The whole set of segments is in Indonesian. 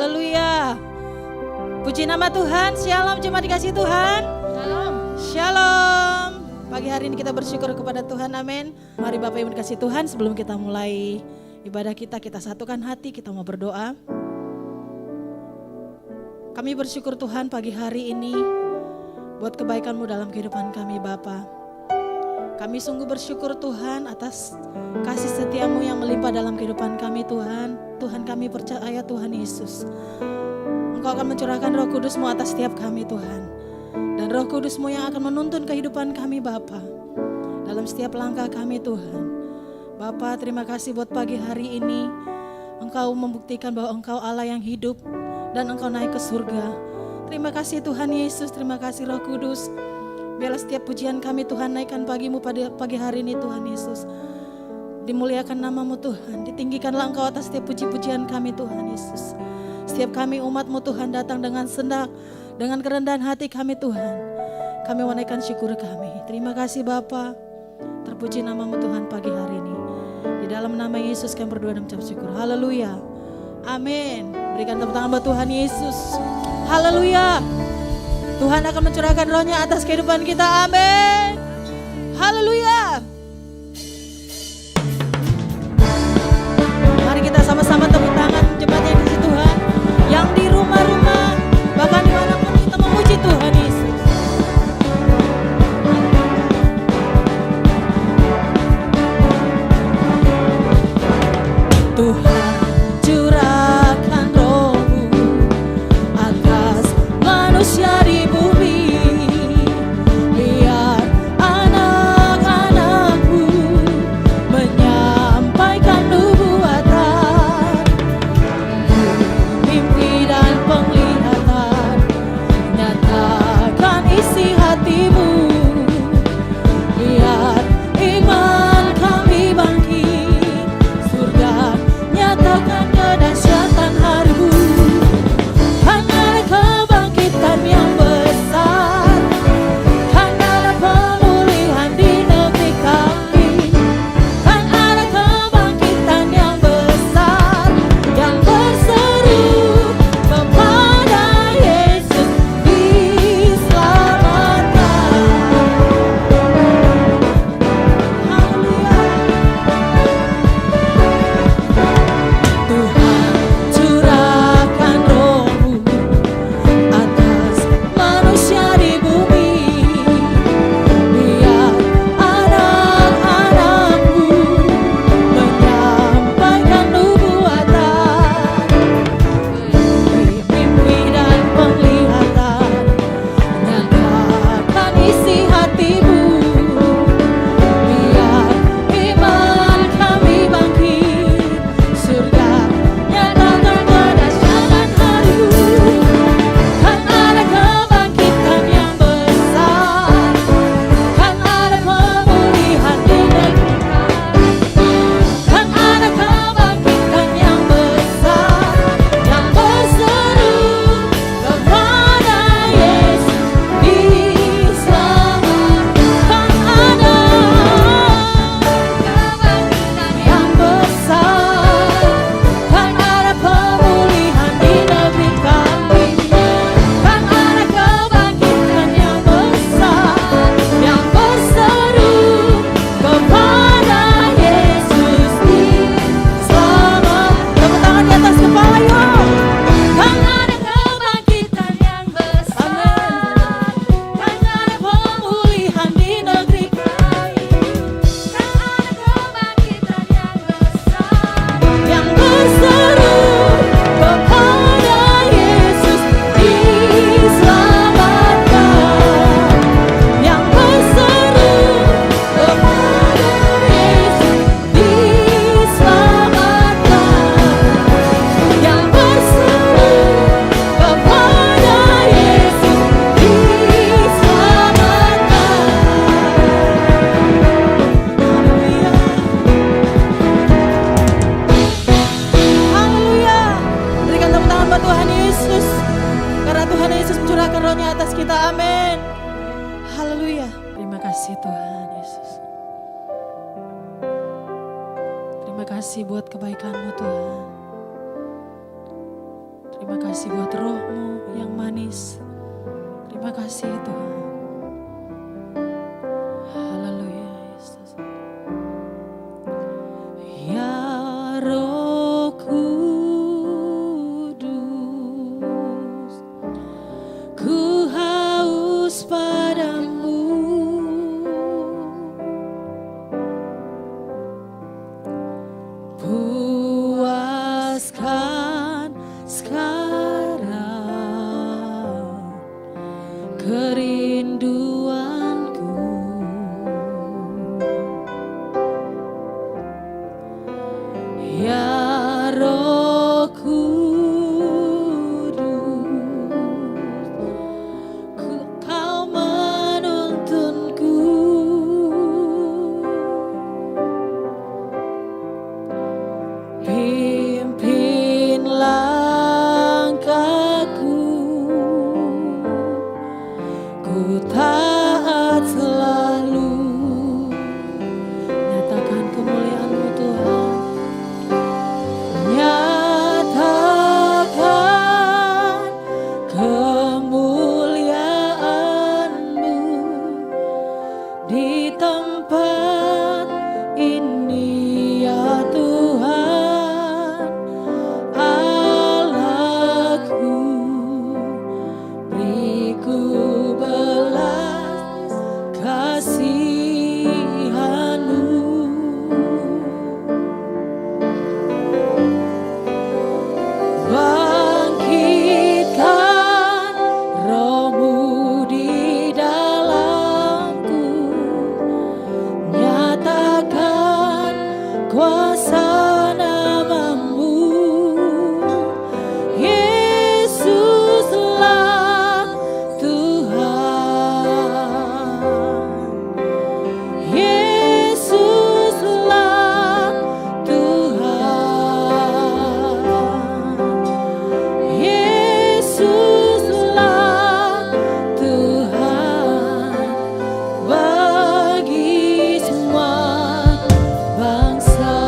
Haleluya. Puji nama Tuhan. Shalom jemaat dikasih Tuhan. Shalom. Shalom. Pagi hari ini kita bersyukur kepada Tuhan. Amin. Mari Bapak Ibu dikasih Tuhan, sebelum kita mulai ibadah kita satukan hati, kita mau berdoa. Kami bersyukur Tuhan pagi hari ini buat kebaikan-Mu dalam kehidupan kami Bapa. Kami sungguh bersyukur Tuhan atas kasih setia-Mu yang melimpah dalam kehidupan kami Tuhan. Tuhan, kami percaya Tuhan Yesus, Engkau akan mencurahkan Roh Kudus-Mu atas setiap kami Tuhan. Dan Roh Kudus-Mu yang akan menuntun kehidupan kami Bapa dalam setiap langkah kami Tuhan. Bapa, terima kasih buat pagi hari ini. Engkau membuktikan bahwa Engkau Allah yang hidup dan Engkau naik ke surga. Terima kasih Tuhan Yesus, terima kasih Roh Kudus. Biarlah setiap pujian kami Tuhan naikkan pagi-Mu pada pagi hari ini Tuhan Yesus. Dimuliakan nama-Mu Tuhan, ditinggikanlah Engkau atas setiap puji-pujian kami Tuhan Yesus. Setiap kami umat-Mu Tuhan datang dengan sendak, dengan kerendahan hati kami Tuhan. Kami menaikkan syukur kami. Terima kasih Bapa. Terpuji nama-Mu Tuhan pagi hari ini. Di dalam nama Yesus kami berdoa dan mengucap syukur. Haleluya. Amin. Berikan tepuk tangan buat Tuhan Yesus. Haleluya. Tuhan akan mencurahkan rohnya atas kehidupan kita. Amin. Haleluya. Mari kita sama-sama tepuk tangan jemaat yang dikasihi Tuhan. Yang di rumah-rumah, bahkan dimanapun kita memuji Tuhan Yesus. Tuhan curahkan roh-Mu atas manusia di bumi. Biar anak-anak-Mu menyampaikan nubuatan, mimpi dan penglihatan, nyatakan isi hati-Mu. Biar iman kami bangkit, surga nyatakan kedahsyatan hari-Mu. Kan ada kebangkitan yang besar, kan ada pemulihan di negeri kami. Kan ada kebangkitan yang besar, yang berseru kepada Yesus diselamatkan. Haleluya. Tuhan curahkan roh-Mu atas manusia di bumi. Biar anak-anak-Mu menyampaikan nubuatan, mimpi dan penglihatan, nyatakan isi hati-Mu. Biar iman kami bangkit, surga nyatakan kedahsyatan hari-Mu. Kan ada kebangkitan yang besar, kan ada pemulihan di negeri kami. Kan ada kebangkitan yang besar, yang berseru kepada Yesus diselamatkan. Kan ada kebangkitan yang besar, kan ada pemulihan di negeri kami. Kan ada kebangkitan yang besar, yang berseru kepada Yesus diselamatkan. Tepuk tangan di atas kepala yuk. Kan ada kebangkitan yang besar, kan ada pemulihan di negeri kami. Kan ada kebangkitan yang besar, yang berseru kepada Yesus diselamatkan. Yang berseru kepada Yesus diselamatkan. Yang berseru kepada Yesus diselamatkan. Haleluya. Berikan tepuk tangan buat Tuhan Yesus, karena Tuhan Yesus mencurahkan rohnya atas kita. Amin. Haleluya. Terima kasih Tuhan Yesus. Terima kasih buat kebaikan-Mu Tuhan. Terima Terima kasih buat roh-Mu yang manis. Terima kasih Tuhan. Haleluya Yesus. Ya Roh Kudus, ku haus padamu. Puaskan sekarang kerinduanku. Ya Roh Kudus, Kau menuntunku. Pimpin langkahku, ku taat selalu. Nyatakan kemuliaan-Mu Tuhan. Nyatakan kemuliaan-Mu di tempat ini ya Tuhan. Allahku, beriku belas kasihan-Mu. Bangkitkan roh-Mu di dalamku, nyatakan kuasa nama-Mu. Yesuslah Tuhan, Yesuslah Tuhan, Yesuslah Tuhan bagi semua bangsa.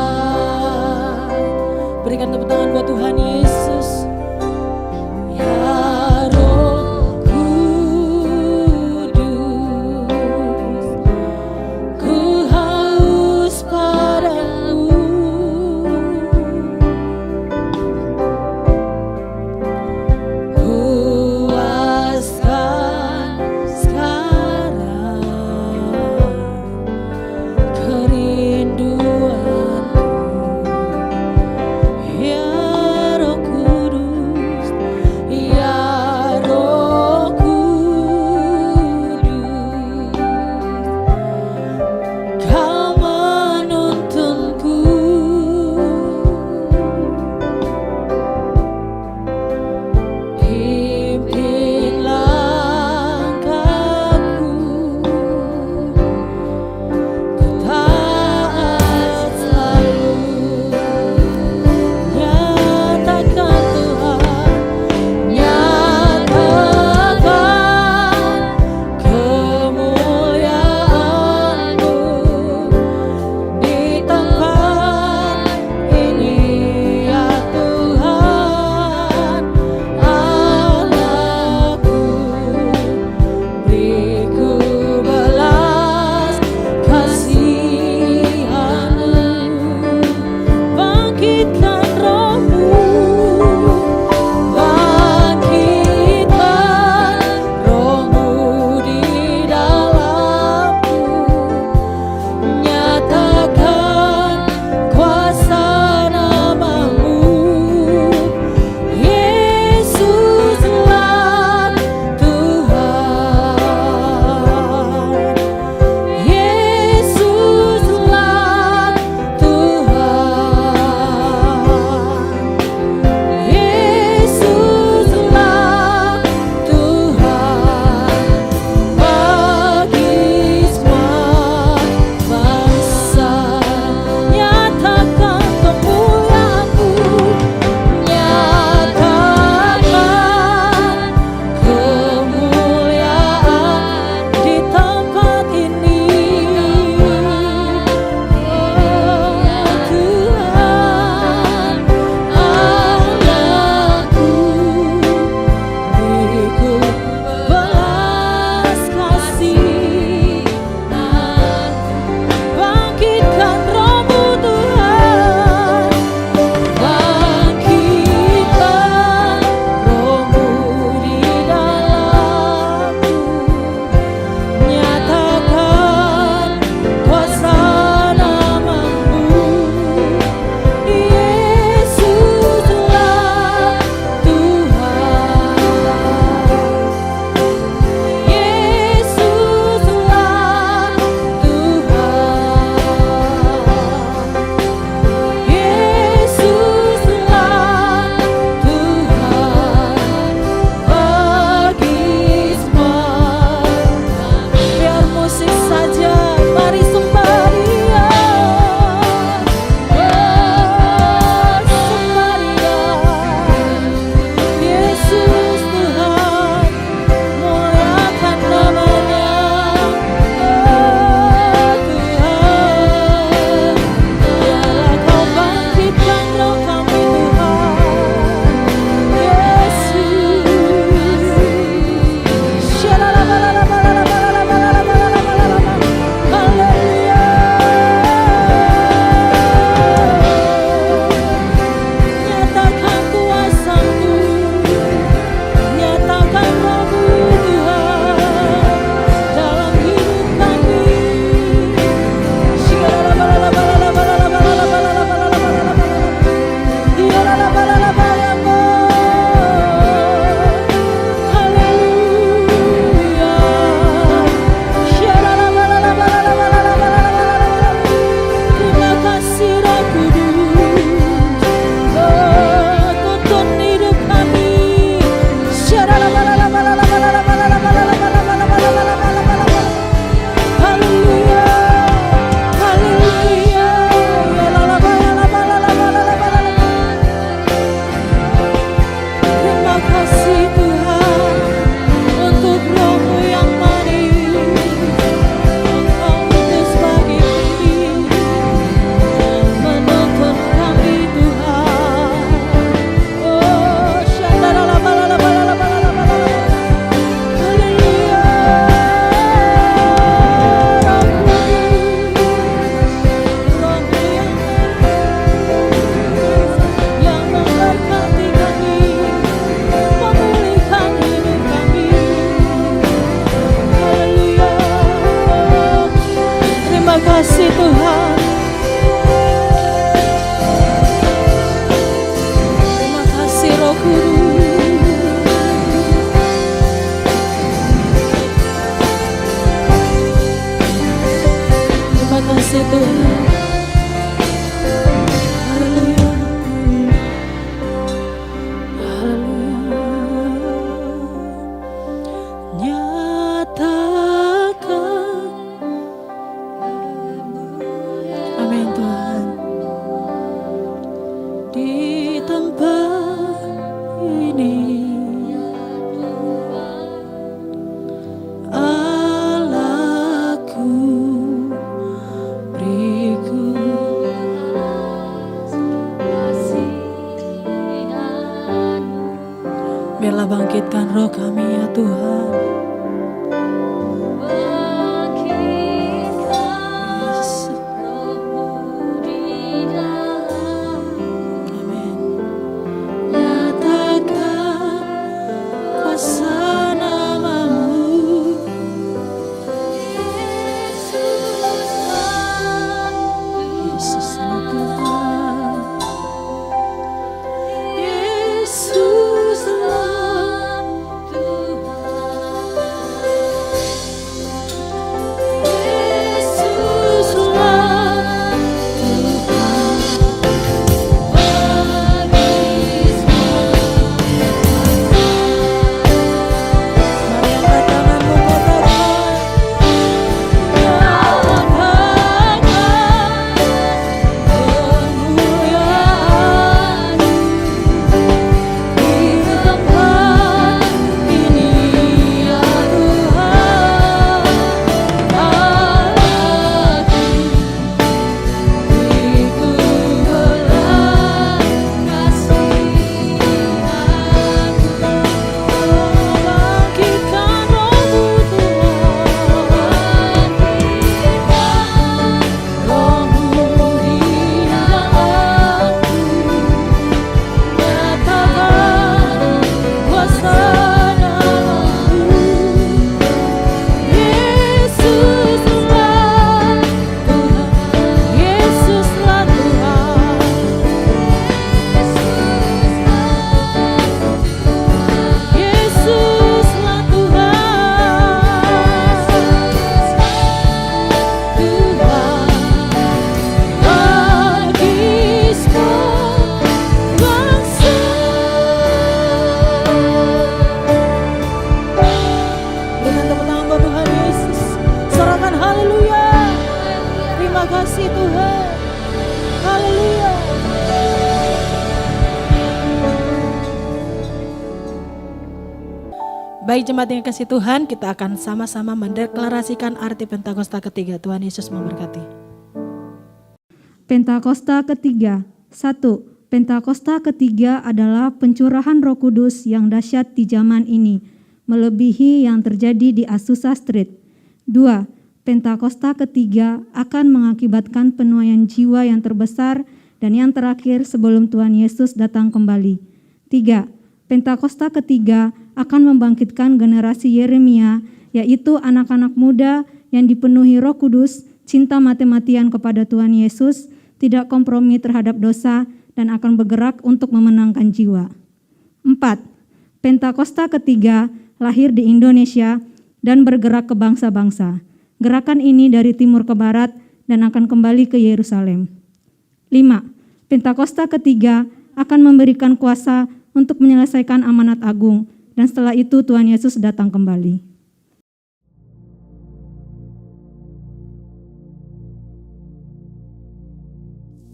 Biarlah bangkitkan roh kami ya Tuhan. Baik jemaat yang kasih Tuhan, kita akan sama-sama mendeklarasikan arti Pentakosta ketiga. Tuhan Yesus memberkati. Pentakosta ketiga. 1. Pentakosta ketiga adalah pencurahan Roh Kudus yang dahsyat di zaman ini, melebihi yang terjadi di Azusa Street. 2. Pentakosta ketiga akan mengakibatkan penuaian jiwa yang terbesar dan yang terakhir sebelum Tuhan Yesus datang kembali. 3. Pentakosta ketiga akan membangkitkan generasi Yeremia, yaitu anak-anak muda yang dipenuhi Roh Kudus, cinta mati-matian kepada Tuhan Yesus, tidak kompromi terhadap dosa, dan akan bergerak untuk memenangkan jiwa. 4. Pentakosta ketiga lahir di Indonesia dan bergerak ke bangsa-bangsa. Gerakan ini dari timur ke barat dan akan kembali ke Yerusalem. 5. Pentakosta ketiga akan memberikan kuasa untuk menyelesaikan amanat agung, dan setelah itu Tuhan Yesus datang kembali.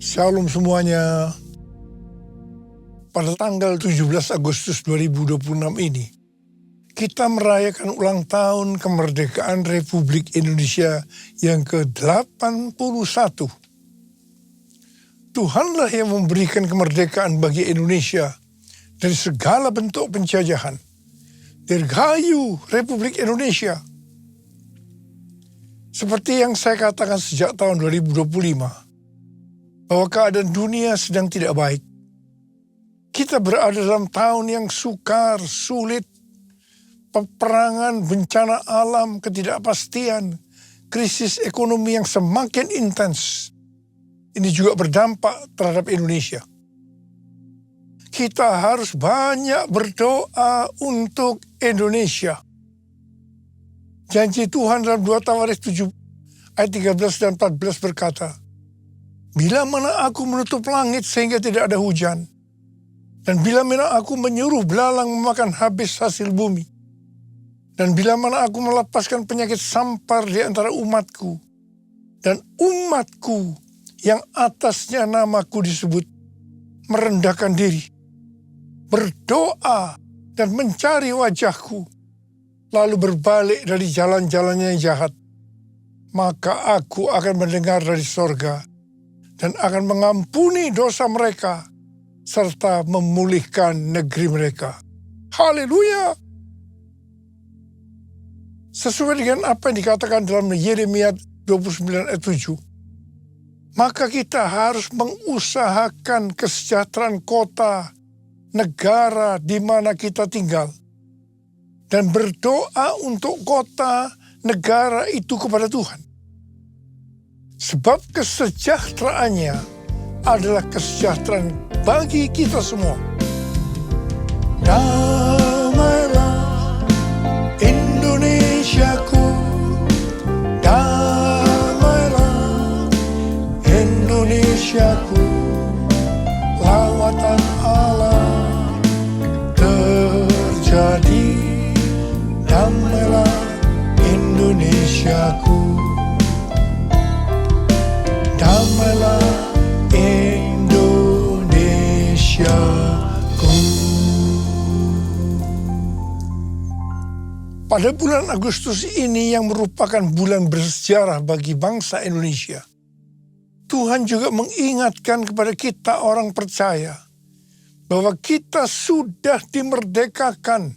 Shalom semuanya. Pada tanggal 17 Agustus 2026 ini, kita merayakan ulang tahun kemerdekaan Republik Indonesia yang ke-81. Tuhanlah yang memberikan kemerdekaan bagi Indonesia dari segala bentuk penjajahan. Dirgahayu Republik Indonesia. Seperti yang saya katakan sejak tahun 2025, bahwa keadaan dunia sedang tidak baik. Kita berada dalam tahun yang sukar, sulit, peperangan, bencana alam, ketidakpastian, krisis ekonomi yang semakin intens. Ini juga berdampak terhadap Indonesia. Kita harus banyak berdoa untuk Indonesia. Janji Tuhan dalam 2 Tawaris 7 ayat 13 dan 14 berkata, bila mana aku menutup langit sehingga tidak ada hujan, dan bila mana aku menyuruh belalang memakan habis hasil bumi, dan bila mana aku melepaskan penyakit sampar di antara umatku, dan umatku yang atasnya namaku disebut, merendahkan diri, berdoa dan mencari wajahku, lalu berbalik dari jalan-jalannya yang jahat, maka aku akan mendengar dari sorga dan akan mengampuni dosa mereka serta memulihkan negeri mereka. Haleluya. Sesuai dengan apa yang dikatakan dalam Yeremia 29 ayat 7. Maka kita harus mengusahakan kesejahteraan kota, negara di mana kita tinggal. Dan berdoa untuk kota, negara itu kepada Tuhan. Sebab kesejahteraannya adalah kesejahteraan bagi kita semua. Damailah Indonesiaku, damailah Indonesiaku, lawatan Allah terjadi. Damailah Indonesiaku, damailah Indonesiaku. Pada bulan Agustus ini yang merupakan bulan bersejarah bagi bangsa Indonesia, Tuhan juga mengingatkan kepada kita orang percaya bahwa kita sudah dimerdekakan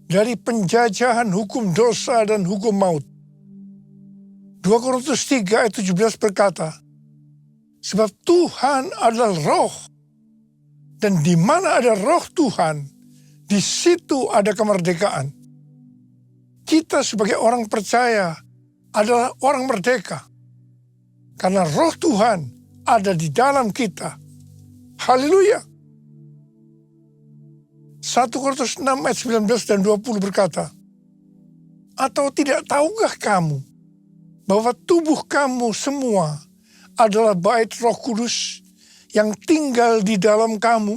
dari penjajahan hukum dosa dan hukum maut. 2 Korintus 3 ayat 17 berkata, sebab Tuhan adalah roh, dan di mana ada roh Tuhan, di situ ada kemerdekaan. Kita sebagai orang percaya adalah orang merdeka, karena roh Tuhan ada di dalam kita. Haleluya. 1 Korintus 6 ayat 19 dan 20 berkata, atau tidak tahukah kamu bahwa tubuh kamu semua adalah bait Roh Kudus yang tinggal di dalam kamu,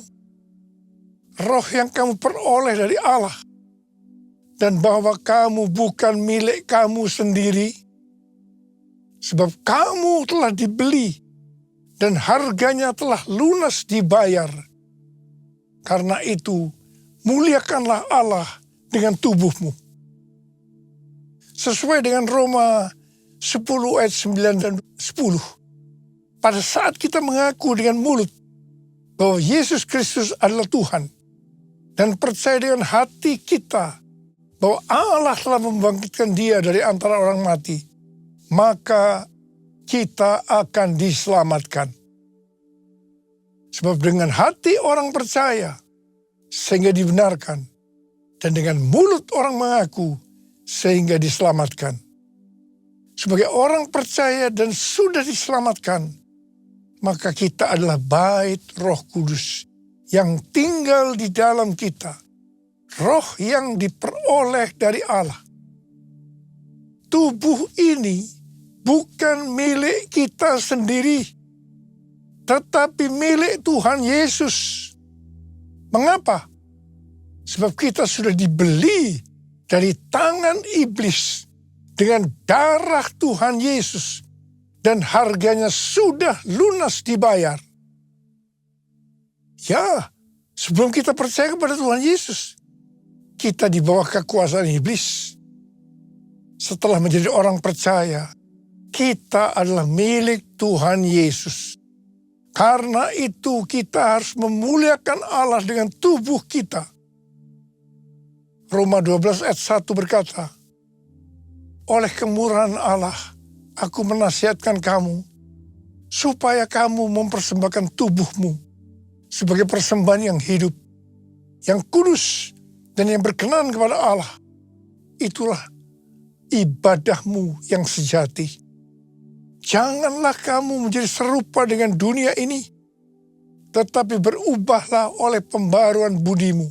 roh yang kamu peroleh dari Allah, dan bahwa kamu bukan milik kamu sendiri, sebab kamu telah dibeli dan harganya telah lunas dibayar. Karena itu, muliakanlah Allah dengan tubuhmu. Sesuai dengan Roma 10 ayat 9 dan 10. Pada saat kita mengaku dengan mulut bahwa Yesus Kristus adalah Tuhan, dan percaya dengan hati kita bahwa Allah telah membangkitkan Dia dari antara orang mati, maka kita akan diselamatkan. Sebab dengan hati orang percaya sehingga dibenarkan, dan dengan mulut orang mengaku sehingga diselamatkan. Sebagai orang percaya dan sudah diselamatkan, maka kita adalah bait Roh Kudus yang tinggal di dalam kita. Roh yang diperoleh dari Allah. Tubuh ini bukan milik kita sendiri, tetapi milik Tuhan Yesus. Mengapa? Sebab kita sudah dibeli dari tangan iblis dengan darah Tuhan Yesus, dan harganya sudah lunas dibayar. Ya, sebelum kita percaya kepada Tuhan Yesus, kita di bawah kekuasaan iblis. Setelah menjadi orang percaya, kita adalah milik Tuhan Yesus. Karena itu kita harus memuliakan Allah dengan tubuh kita. Roma 12 ayat 1 berkata, oleh kemurahan Allah, aku menasihatkan kamu, supaya kamu mempersembahkan tubuhmu sebagai persembahan yang hidup, yang kudus, dan yang berkenan kepada Allah. Itulah ibadahmu yang sejati. Janganlah kamu menjadi serupa dengan dunia ini, tetapi berubahlah oleh pembaruan budimu,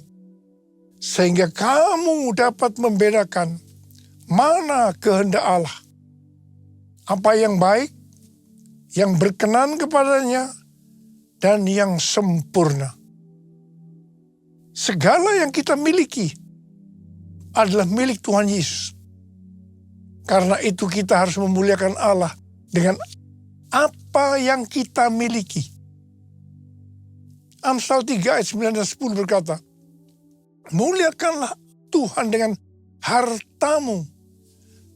sehingga kamu dapat membedakan mana kehendak Allah, apa yang baik, yang berkenan kepadanya, dan yang sempurna. Segala yang kita miliki adalah milik Tuhan Yesus. Karena itu kita harus memuliakan Allah dengan apa yang kita miliki. Amsal 3 ayat 9 dan 10 berkata, muliakanlah Tuhan dengan hartamu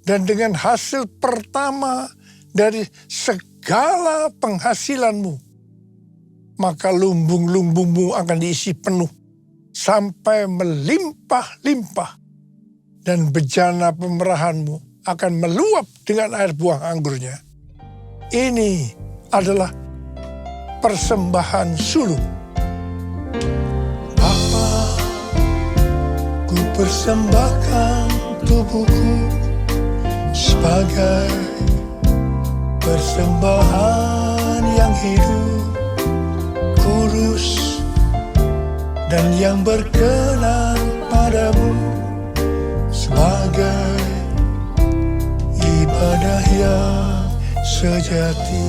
dan dengan hasil pertama dari segala penghasilanmu. Maka lumbung-lumbungmu akan diisi penuh, sampai melimpah-limpah, dan bejana pemerahanmu akan meluap dengan air buah anggurnya. Ini adalah persembahan suluk. Bapa, ku persembahkan tubuhku sebagai persembahan yang hidup, kudus, dan yang berkenan padamu, sebagai ibadah yang sejati.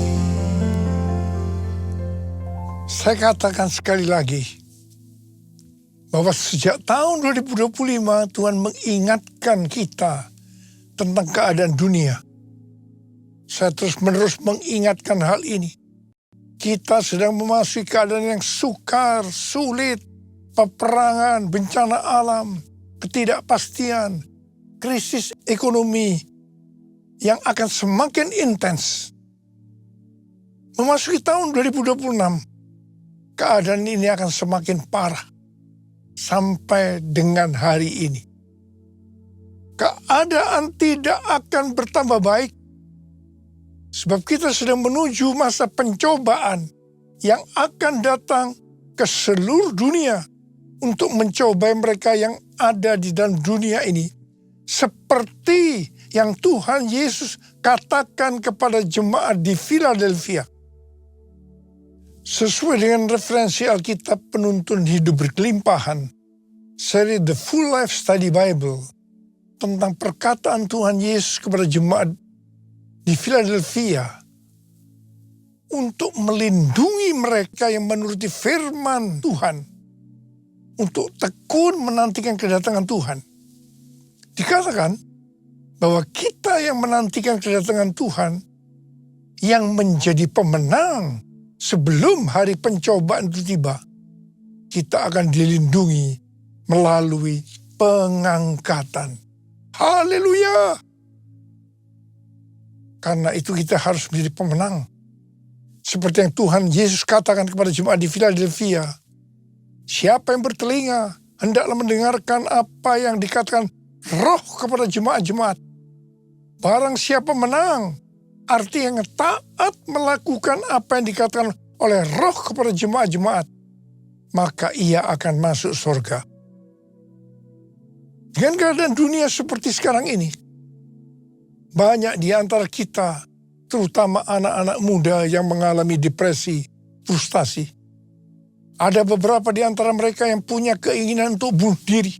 Saya katakan sekali lagi, bahwa sejak tahun 2025 Tuhan mengingatkan kita tentang keadaan dunia. Saya terus-menerus mengingatkan hal ini. Kita sedang memasuki keadaan yang sukar, sulit, peperangan, bencana alam, ketidakpastian, krisis ekonomi yang akan semakin intens. Memasuki tahun 2026, keadaan ini akan semakin parah sampai dengan hari ini. Keadaan tidak akan bertambah baik, sebab kita sedang menuju masa pencobaan yang akan datang ke seluruh dunia untuk mencobai mereka yang ada di dalam dunia ini. Seperti yang Tuhan Yesus katakan kepada jemaat di Philadelphia. Sesuai dengan referensi Alkitab Penuntun Hidup Berkelimpahan, seri The Full Life Study Bible, tentang perkataan Tuhan Yesus kepada jemaat di Philadelphia untuk melindungi mereka yang menuruti firman Tuhan, untuk tekun menantikan kedatangan Tuhan. Dikatakan bahwa kita yang menantikan kedatangan Tuhan, yang menjadi pemenang sebelum hari pencobaan itu tiba, kita akan dilindungi melalui pengangkatan. Haleluya! Karena itu kita harus menjadi pemenang. Seperti yang Tuhan Yesus katakan kepada jemaat di Philadelphia, siapa yang bertelinga, hendaklah mendengarkan apa yang dikatakan Roh kepada jemaat-jemaat. Barang siapa menang, artinya taat melakukan apa yang dikatakan oleh Roh kepada jemaat-jemaat, maka ia akan masuk surga. Dengan keadaan dunia seperti sekarang ini, banyak di antara kita, terutama anak-anak muda yang mengalami depresi, frustasi. Ada beberapa di antara mereka yang punya keinginan untuk bunuh diri.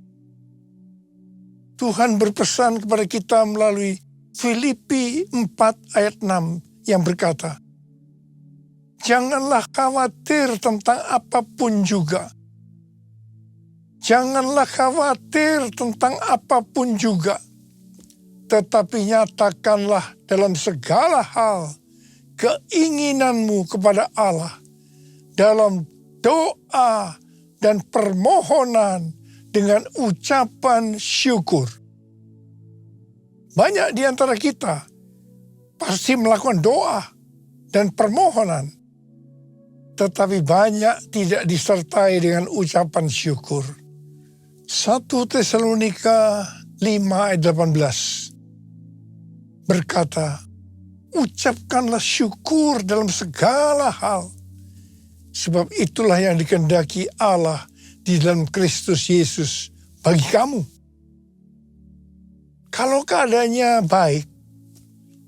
Tuhan berpesan kepada kita melalui Filipi 4 ayat 6 yang berkata, janganlah khawatir tentang apapun juga. Janganlah khawatir tentang apapun juga. Tetapi nyatakanlah dalam segala hal keinginanmu kepada Allah dalam doa dan permohonan dengan ucapan syukur. Banyak di antara kita pasti melakukan doa dan permohonan, tetapi banyak tidak disertai dengan ucapan syukur. 1 Tesalonika 5 ayat 18 berkata, ucapkanlah syukur dalam segala hal, sebab itulah yang dikehendaki Allah di dalam Kristus Yesus bagi kamu. Kalau keadaannya baik,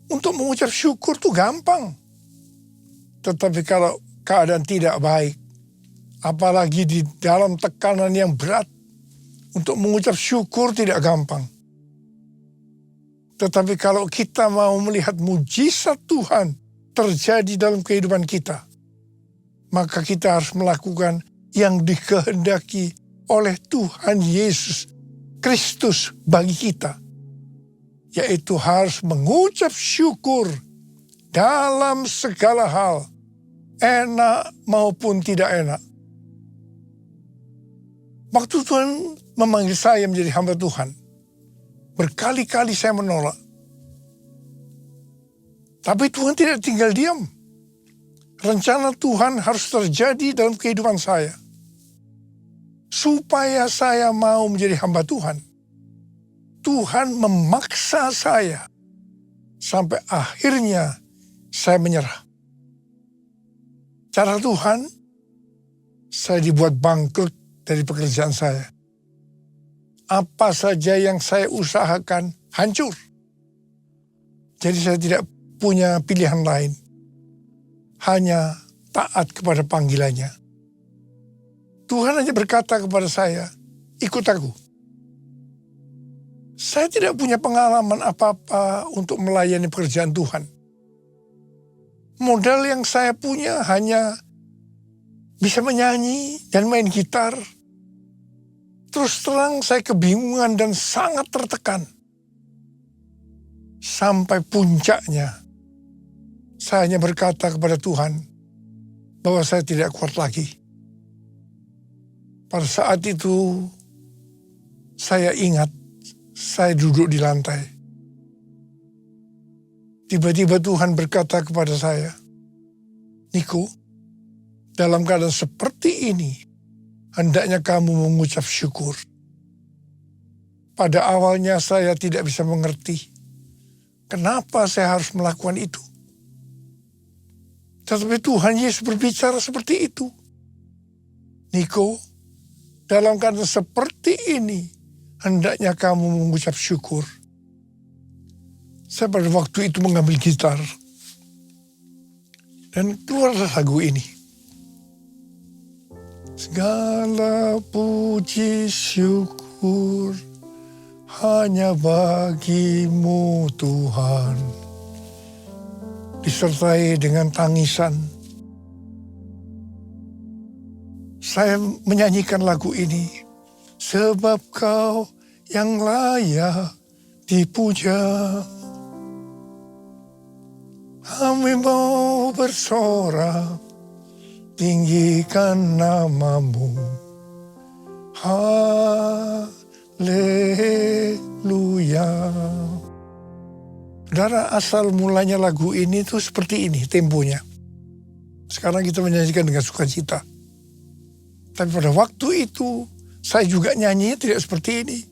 untuk mengucap syukur itu gampang. Tetapi kalau keadaan tidak baik, apalagi di dalam tekanan yang berat, untuk mengucap syukur tidak gampang. Tetapi kalau kita mau melihat mujizat Tuhan terjadi dalam kehidupan kita, maka kita harus melakukan yang dikehendaki oleh Tuhan Yesus Kristus bagi kita, yaitu harus mengucap syukur dalam segala hal, enak maupun tidak enak. Waktu Tuhan memanggil saya menjadi hamba Tuhan, berkali-kali saya menolak. Tapi Tuhan tidak tinggal diam. Rencana Tuhan harus terjadi dalam kehidupan saya. supaya saya mau menjadi hamba Tuhan. Tuhan memaksa saya sampai akhirnya saya menyerah. Cara Tuhan, saya dibuat bangkrut dari pekerjaan saya. Apa saja yang saya usahakan hancur. Jadi saya tidak punya pilihan lain. Hanya taat kepada panggilannya. Tuhan hanya berkata kepada saya, ikut aku. Saya tidak punya pengalaman apa-apa untuk melayani pekerjaan Tuhan. Modal yang saya punya hanya bisa menyanyi dan main gitar. Terus terang saya kebingungan dan sangat tertekan. Sampai puncaknya, saya hanya berkata kepada Tuhan bahwa saya tidak kuat lagi. Pada saat itu, saya ingat saya duduk di lantai. Tiba-tiba Tuhan berkata kepada saya, Niko, dalam keadaan seperti ini, hendaknya kamu mengucap syukur. Pada awalnya saya tidak bisa mengerti kenapa saya harus melakukan itu. Tetapi Tuhan Yesus berbicara seperti itu. Niko, dalam keadaan seperti ini, hendaknya kamu mengucap syukur. Saya pada waktu itu mengambil gitar. Dan keluarlah lagu ini. Segala puji syukur hanya bagimu Tuhan. Disertai dengan tangisan. Saya menyanyikan lagu ini. Sebab kau yang layak dipuja. Kami mau bersorak, tinggikan namamu. Haleluya. Saudara, asal mulanya lagu ini tuh seperti ini temponya. Sekarang kita menyanyikan dengan sukacita. Tapi pada waktu itu, saya juga nyanyinya tidak seperti ini.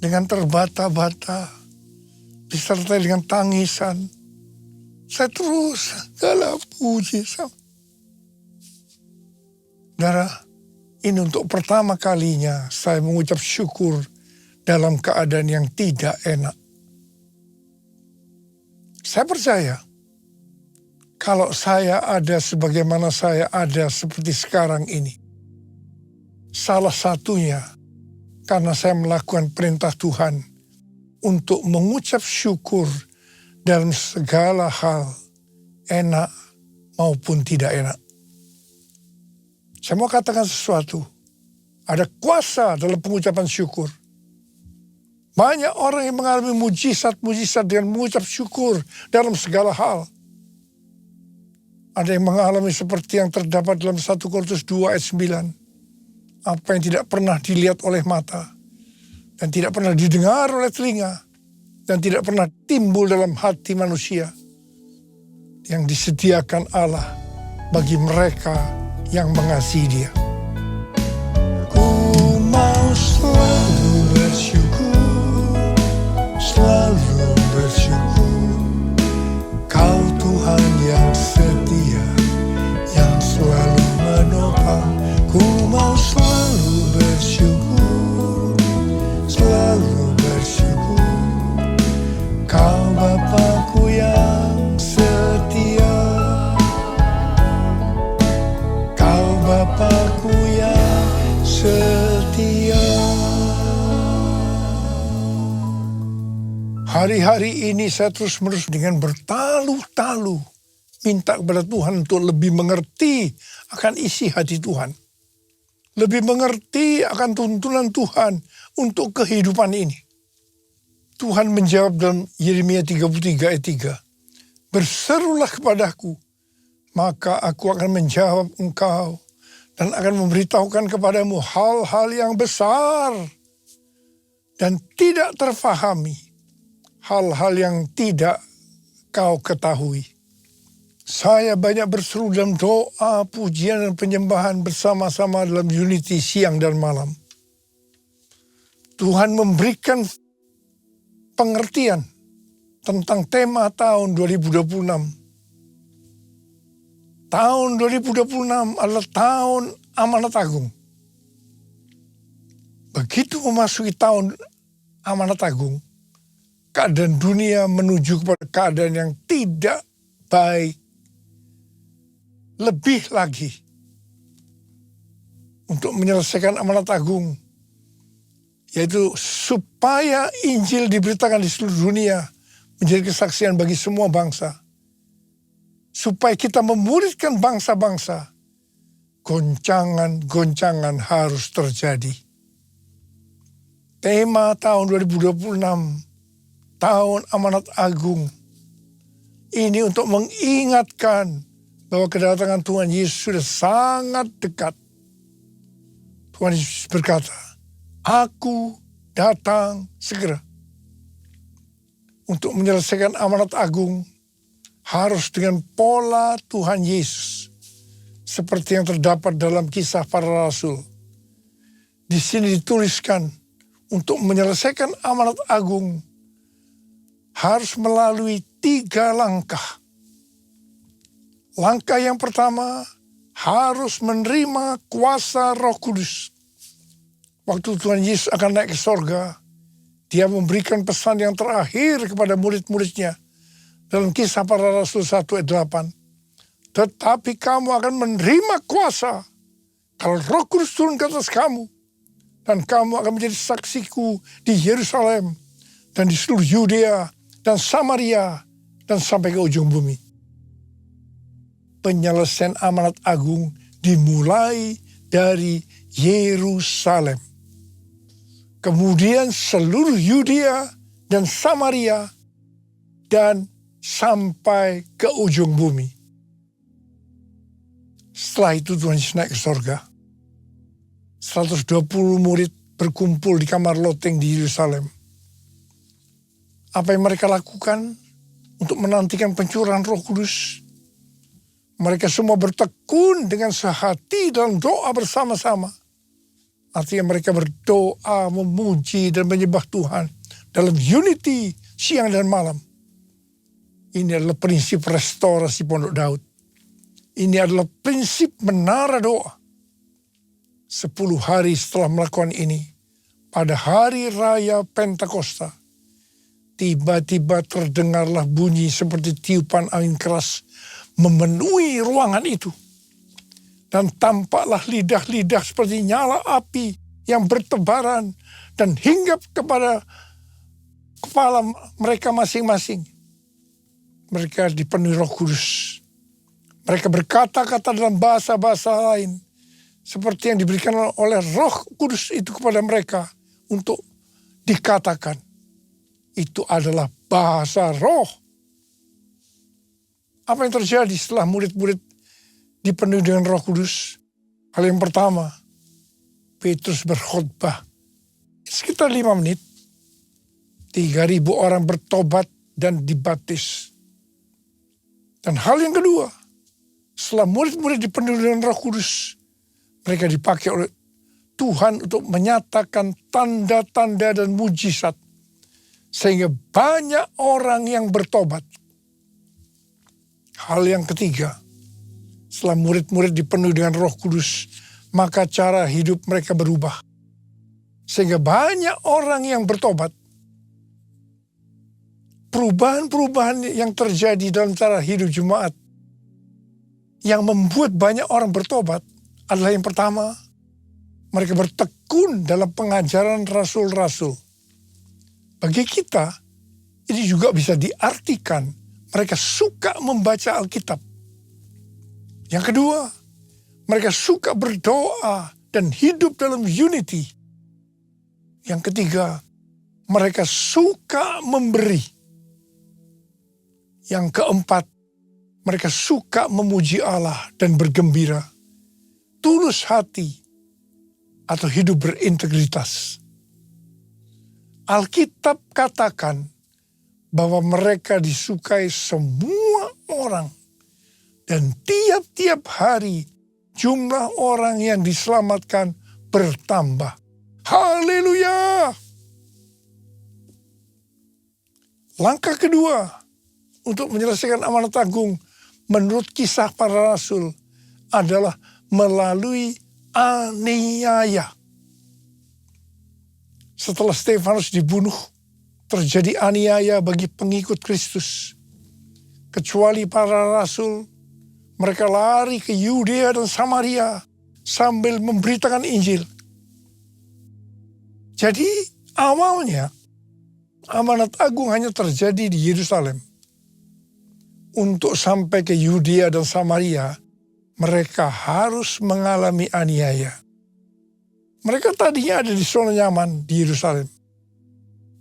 Dengan terbata-bata, disertai dengan tangisan. Saya terus segala puji. Saudara, ini untuk pertama kalinya saya mengucap syukur dalam keadaan yang tidak enak. Saya percaya, kalau saya ada sebagaimana saya ada seperti sekarang ini, salah satunya karena saya melakukan perintah Tuhan untuk mengucap syukur dalam segala hal, enak maupun tidak enak. Saya mau katakan sesuatu, ada kuasa dalam pengucapan syukur. Banyak orang yang mengalami mujizat-mujizat dengan mengucap syukur dalam segala hal. Ada yang mengalami seperti yang terdapat dalam 1 Korintus 2 ayat 9. Apa yang tidak pernah dilihat oleh mata, dan tidak pernah didengar oleh telinga, dan tidak pernah timbul dalam hati manusia, yang disediakan Allah bagi mereka yang mengasihi Dia. Ku mau selalu bersyukur, selalu bersyukur. Kau Tuhan yang setia, yang selalu menopang. Ku mau selalu bersyukur, selalu bersyukur. Kau Bapa-Ku yang setia, Kau Bapa-Ku yang setia. Hari-hari ini saya terus-menerus dengan bertalu-talu minta kepada Tuhan untuk lebih mengerti akan isi hati Tuhan. Lebih mengerti akan tuntunan Tuhan untuk kehidupan ini. Tuhan menjawab dalam Yeremia 33 ayat 3. Berserulah kepadaku, maka aku akan menjawab engkau dan akan memberitahukan kepadamu hal-hal yang besar dan tidak terfahami, hal-hal yang tidak kau ketahui. Saya banyak berseru dalam doa, pujian, dan penyembahan bersama-sama dalam unity siang dan malam. Tuhan memberikan pengertian tentang tema tahun 2026. Tahun 2026 adalah tahun amanat agung. Begitu memasuki tahun amanat agung, keadaan dunia menuju kepada keadaan yang tidak baik. Lebih lagi, untuk menyelesaikan amanat agung, yaitu supaya Injil diberitakan di seluruh dunia, menjadi kesaksian bagi semua bangsa. Supaya kita memuridkan bangsa-bangsa, goncangan-goncangan harus terjadi. Tema tahun 2026, tahun amanat agung, ini untuk mengingatkan bahwa kedatangan Tuhan Yesus sudah sangat dekat. Tuhan Yesus berkata, "Aku datang segera." Untuk menyelesaikan amanat agung, harus dengan pola Tuhan Yesus. Seperti yang terdapat dalam Kisah Para Rasul. Di sini dituliskan, untuk menyelesaikan amanat agung, harus melalui 3 langkah. Langkah yang pertama, harus menerima kuasa Roh Kudus. Waktu Tuhan Yesus akan naik ke sorga, Dia memberikan pesan yang terakhir kepada murid-muridnya. Dalam Kisah Para Rasul 1 ayat 8. Tetapi kamu akan menerima kuasa kalau Roh Kudus turun ke atas kamu. Dan kamu akan menjadi saksiku di Yerusalem dan di seluruh Yudea dan Samaria dan sampai ke ujung bumi. Penyelesaian amanat agung dimulai dari Yerusalem. Kemudian seluruh Yudea dan Samaria dan sampai ke ujung bumi. Setelah itu Tuhan Yesus naik ke sorga. 120 murid berkumpul di kamar loteng di Yerusalem. Apa yang mereka lakukan untuk menantikan pencurahan Roh Kudus? Mereka semua bertekun dengan sehati dalam doa bersama-sama. Artinya mereka berdoa, memuji dan menyembah Tuhan dalam unity siang dan malam. Ini adalah prinsip restorasi Pondok Daud. Ini adalah prinsip menara doa. 10 hari setelah melakukan ini, pada hari raya Pentakosta, tiba-tiba terdengarlah bunyi seperti tiupan angin keras memenuhi ruangan itu. Dan tampaklah lidah-lidah seperti nyala api yang bertebaran dan hinggap kepada kepala mereka masing-masing. Mereka dipenuhi Roh Kudus. Mereka berkata-kata dalam bahasa-bahasa lain, seperti yang diberikan oleh Roh Kudus itu kepada mereka untuk dikatakan. Itu adalah bahasa roh. Apa yang terjadi setelah murid-murid dipenuhi dengan Roh Kudus? Hal yang pertama, Petrus berkhotbah sekitar 5 menit. 3.000 orang bertobat dan dibaptis. Dan hal yang kedua, setelah murid-murid dipenuhi dengan Roh Kudus, mereka dipakai oleh Tuhan untuk menyatakan tanda-tanda dan mujizat. Sehingga banyak orang yang bertobat. Hal yang ketiga, setelah murid-murid dipenuhi dengan Roh Kudus, maka cara hidup mereka berubah. Sehingga banyak orang yang bertobat. Perubahan-perubahan yang terjadi dalam cara hidup jemaat yang membuat banyak orang bertobat adalah yang pertama, mereka bertekun dalam pengajaran rasul-rasul. Bagi kita, ini juga bisa diartikan mereka suka membaca Alkitab. Yang kedua, mereka suka berdoa dan hidup dalam unity. Yang ketiga, mereka suka memberi. Yang keempat, mereka suka memuji Allah dan bergembira. Tulus hati atau hidup berintegritas. Alkitab katakan bahwa mereka disukai semua orang Dan tiap-tiap hari jumlah orang yang diselamatkan bertambah. Haleluya! Langkah kedua untuk menyelesaikan amanat agung menurut Kisah Para Rasul adalah melalui aniaya. Setelah Stefanus dibunuh, terjadi aniaya bagi pengikut Kristus. Kecuali para rasul, mereka lari ke Yudea dan Samaria sambil memberitakan Injil. Jadi awalnya amanat agung hanya terjadi di Yerusalem. Untuk sampai ke Yudea dan Samaria, mereka harus mengalami aniaya. Mereka tadinya ada di zona nyaman di Yerusalem.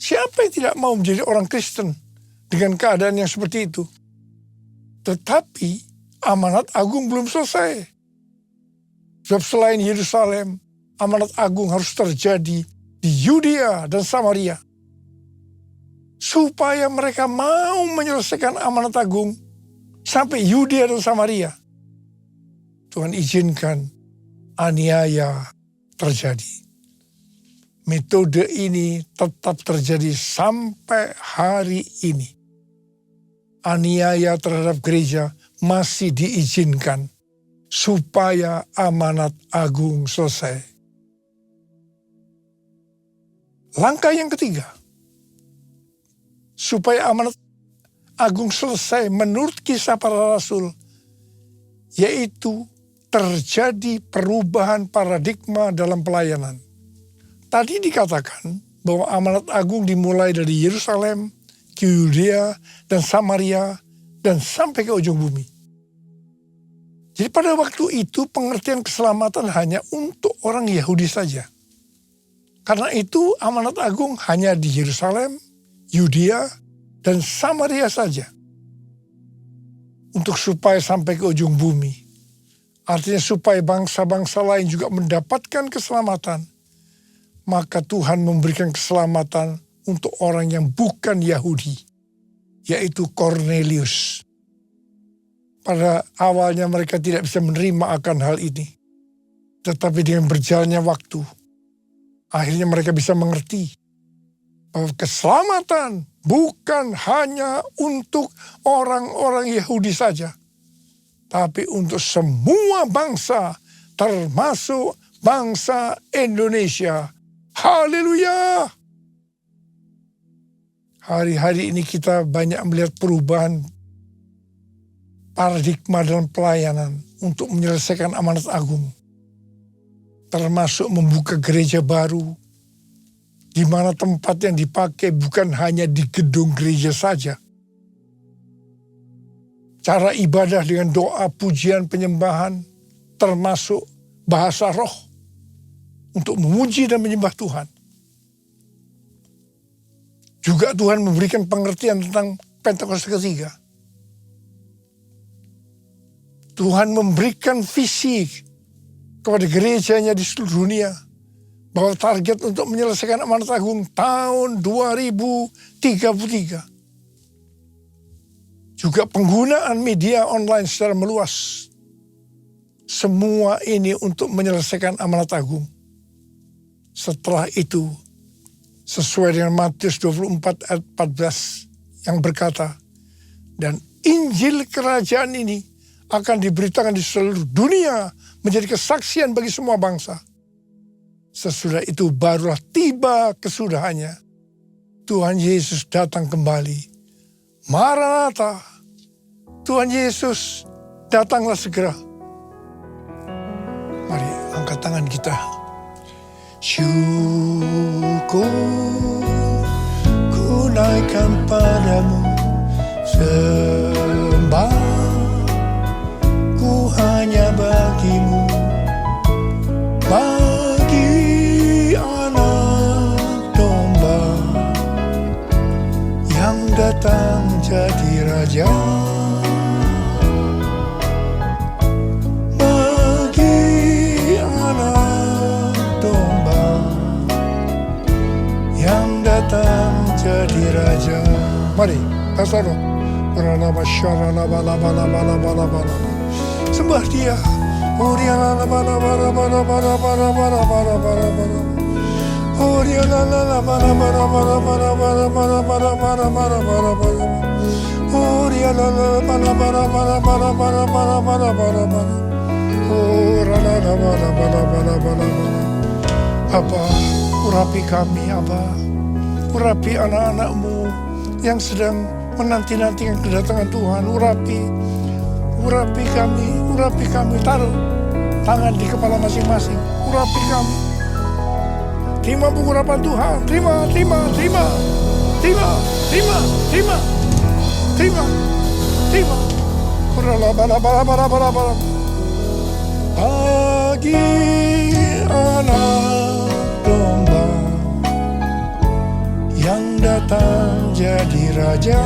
Siapa yang tidak mau menjadi orang Kristen dengan keadaan yang seperti itu? Tetapi amanat agung belum selesai. Sebab selain Yerusalem, amanat agung harus terjadi di Yudea dan Samaria. Supaya mereka mau menyelesaikan amanat agung sampai Yudea dan Samaria. Tuhan izinkan aniaya terjadi. Metode ini tetap terjadi sampai hari ini. Aniaya terhadap gereja masih diizinkan supaya amanat agung selesai. Langkah yang ketiga, supaya amanat agung selesai menurut Kisah Para Rasul, yaitu terjadi perubahan paradigma dalam pelayanan. Tadi dikatakan bahwa amanat agung dimulai dari Yerusalem, ke Yudea dan Samaria, dan sampai ke ujung bumi. Jadi pada waktu itu pengertian keselamatan hanya untuk orang Yahudi saja. Karena itu amanat agung hanya di Yerusalem, Yudea, dan Samaria saja. Untuk supaya sampai ke ujung bumi. Artinya supaya bangsa-bangsa lain juga mendapatkan keselamatan. Maka Tuhan memberikan keselamatan untuk orang yang bukan Yahudi. Yaitu Kornelius. Pada awalnya mereka tidak bisa menerima akan hal ini. Tetapi dengan berjalannya waktu, akhirnya mereka bisa mengerti bahwa keselamatan bukan hanya untuk orang-orang Yahudi saja. Tapi untuk semua bangsa, termasuk bangsa Indonesia. Haleluya! Hari-hari ini kita banyak melihat perubahan paradigma dalam pelayanan untuk menyelesaikan amanat agung. Termasuk membuka gereja baru, di mana tempat yang dipakai bukan hanya di gedung gereja saja. Cara ibadah dengan doa, pujian, penyembahan, termasuk bahasa roh, untuk memuji dan menyembah Tuhan. Juga Tuhan memberikan pengertian tentang Pentakosta ketiga. Tuhan memberikan visi kepada gerejanya di seluruh dunia, bahwa target untuk menyelesaikan amanat agung tahun 2033. Juga penggunaan media online secara meluas. Semua ini untuk menyelesaikan amanat agung. Setelah itu, sesuai dengan Matius 24 ayat 14 yang berkata, dan Injil kerajaan ini akan diberitakan di seluruh dunia menjadi kesaksian bagi semua bangsa. Sesudah itu barulah tiba kesudahannya. Tuhan Yesus datang kembali. Maranatha, Tuhan Yesus datanglah segera. Mari angkat tangan kita. Syukur ku naikkan padamu, sembah ku hanya bagimu, bagi anak domba yang datang jadi raja. Bagi anak domba yang datang jadi raja. Mari, Pastor, beralaba syaralaba laba laba laba laba laba. sembah Dia. Abba, urapi kami, Abba. Urapi anak-anak-Mu yang sedang menanti-nantikan kedatangan Tuhan. Urapi kami. Taruh tangan di kepala masing-masing. Urapi kami. Terima pengurapan Tuhan. Terima. Bagi anak domba yang datang jadi raja,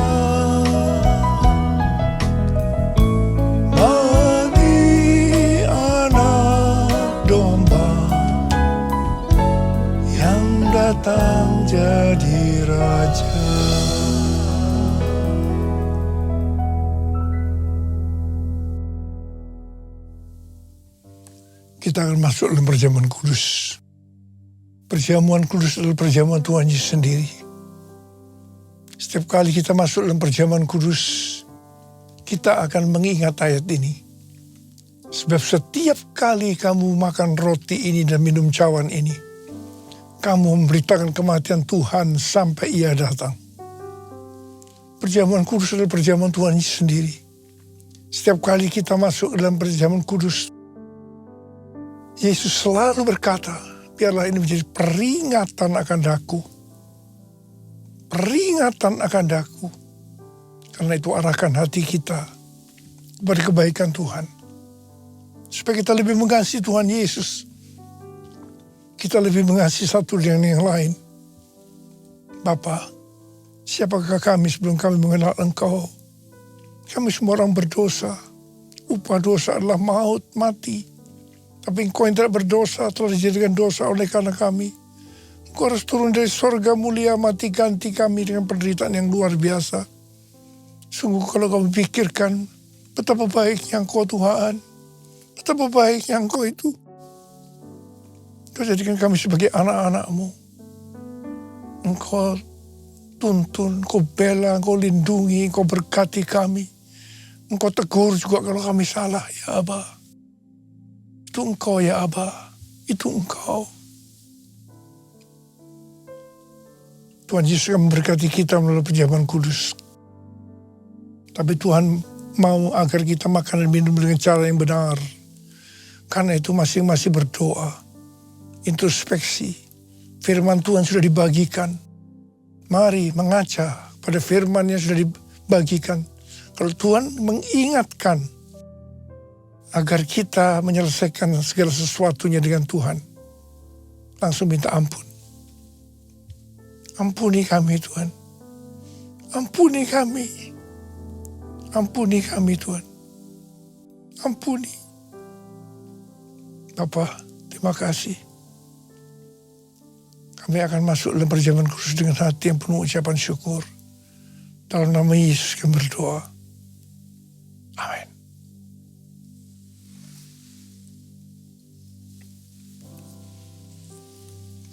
bagi anak domba yang datang jadi raja. Kita akan masuk dalam perjamuan kudus. Perjamuan kudus adalah perjamuan Tuhan Yesus sendiri. Setiap kali kita masuk dalam perjamuan kudus, kita akan mengingat ayat ini. Sebab setiap kali kamu makan roti ini dan minum cawan ini, kamu memberitakan kematian Tuhan sampai Ia datang. Perjamuan kudus adalah perjamuan Tuhan Yesus sendiri. Setiap kali kita masuk dalam perjamuan kudus, Yesus selalu berkata, biarlah ini menjadi peringatan akan daku. Peringatan akan daku. Karena itu arahkan hati kita kepada kebaikan Tuhan. Supaya kita lebih mengasihi Tuhan Yesus. Kita lebih mengasihi satu dengan yang lain. Bapa, siapakah kami sebelum kami mengenal Engkau? Kami semua orang berdosa. Upah dosa adalah maut, mati. Tapi Engkau yang tidak berdosa telah dijadikan dosa oleh karena kami. Engkau harus turun dari sorga mulia, mati ganti kami dengan penderitaan yang luar biasa. Sungguh kalau kau pikirkan betapa baiknya Engkau Tuhan, betapa baiknya Engkau itu. Kau jadikan kami sebagai anak-anak-Mu. Engkau tuntun, Engkau bela, Engkau lindungi, Engkau berkati kami. Engkau tegur juga kalau kami salah, ya Abba. Itu Engkau ya Abba, itu Engkau. Tuhan Yesus akan memberkati kita melalui perjamuan kudus. Tapi Tuhan mau agar kita makan dan minum dengan cara yang benar. Karena itu masing-masing berdoa, introspeksi. Firman Tuhan sudah dibagikan. Mari mengaca pada firman yang sudah dibagikan. Kalau Tuhan mengingatkan, agar kita menyelesaikan segala sesuatunya dengan Tuhan. Langsung minta ampun. Ampuni kami Tuhan. Ampuni kami. Ampuni kami Tuhan. Ampuni. Bapa, terima kasih. Kami akan masuk dalam perjamuan kudus dengan hati yang penuh ucapan syukur. Dalam nama Yesus kami berdoa. Amin.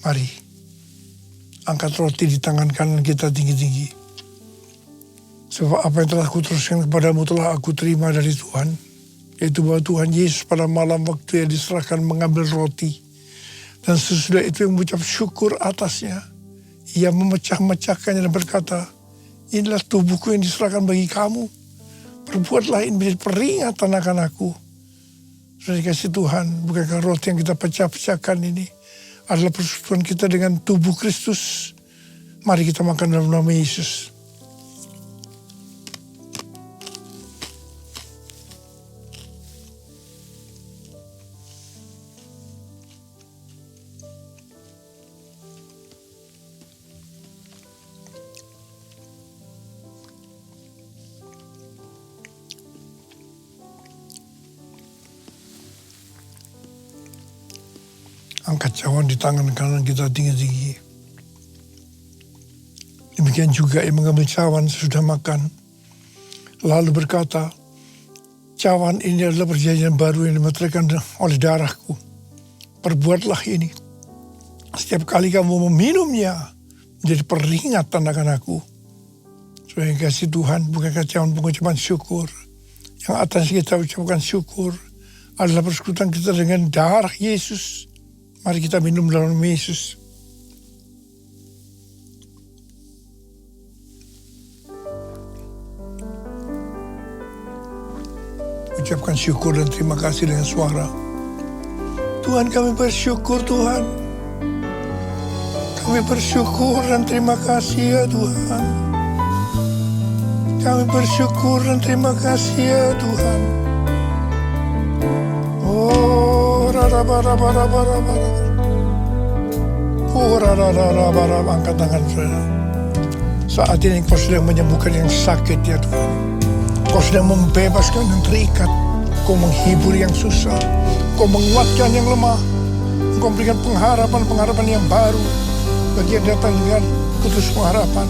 Mari, angkat roti di tangan kanan kita tinggi-tinggi. Sebab apa yang telah aku teruskan kepadamu telah aku terima dari Tuhan. Yaitu bahwa Tuhan Yesus pada malam waktu yang diserahkan mengambil roti. Dan sesudah itu yang mengucap syukur atasnya. Ia memecah-mecahkannya dan berkata, inilah tubuhku yang diserahkan bagi kamu. Perbuatlah ini menjadi peringatan akan aku. Sudah dikasih Tuhan, bukankah roti yang kita pecah-pecahkan ini adalah persekutuan kita dengan tubuh Kristus. Mari kita makan dalam nama Yesus. Angkat cawan di tangan kanan kita tinggi-tinggi. Demikian juga yang mengambil cawan sesudah makan. Lalu berkata, cawan ini adalah perjanjian baru yang dimeteraikan oleh darahku. Perbuatlah ini. Setiap kali kamu meminumnya, menjadi peringatan akan aku. Supaya kasih Tuhan bukan cawan pengucapan syukur. Yang atas kita ucapkan syukur adalah persekutuan kita dengan darah Yesus. Mari kita minum dalam nama Yesus. Ucapkan syukur dan terima kasih dengan suara. Tuhan, kami bersyukur Tuhan. Kami bersyukur dan terima kasih ya Tuhan. Kami bersyukur dan terima kasih ya Tuhan. Oh, angkat tangan saudara. Saat ini kau sedang menyembuhkan yang sakit ya Tuhan. Kau sedang membebaskan yang terikat. Kau menghibur yang susah. Kau menguatkan yang lemah. Kau memberikan pengharapan yang baru bagi yang datang dengan putus pengharapan.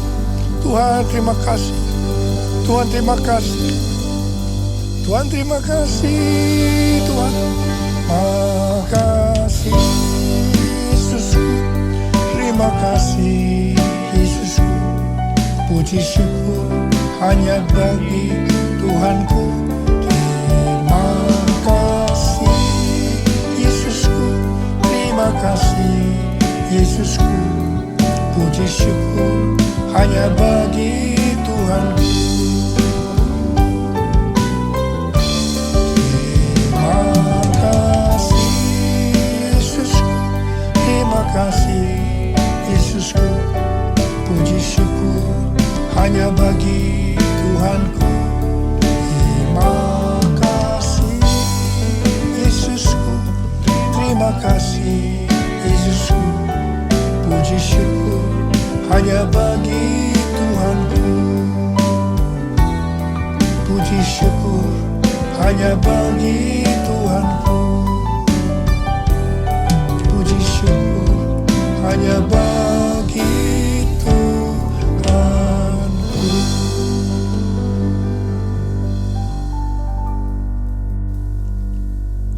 Tuhan terima kasih. Tuhan terima kasih. Tuhan terima kasih. Tuhan makasih Yesusku. Terima kasih Yesusku. Puji syukur hanya bagi Tuhanku. Terima kasih Yesusku. Terima kasih Yesusku. Puji syukur hanya bagi Tuhanku. Terima kasih Yesusku. Terima kasih Yesusku. Puji syukur hanya bagi Tuhanku. Terima kasih Yesusku. Terima kasih Yesusku. Puji syukur hanya bagi Tuhanku. Puji syukur hanya bagi Tuhanku. Puji syukur hanya bagi Tuhanku.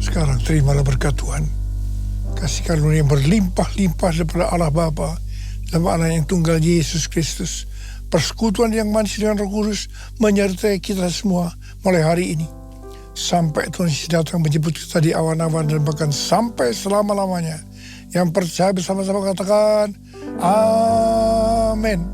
Sekarang terimalah berkat Tuhan. Kasih karunia yang berlimpah-limpah daripada Allah Bapa dalam anak yang tunggal Yesus Kristus. Persekutuan yang manis dengan Roh Kudus menyertai kita semua mulai hari ini. Sampai Tuhan Yesus datang menjemput kita di awan-awan dan bahkan sampai selama-lamanya. Yang percaya bersama-sama katakan, Amin.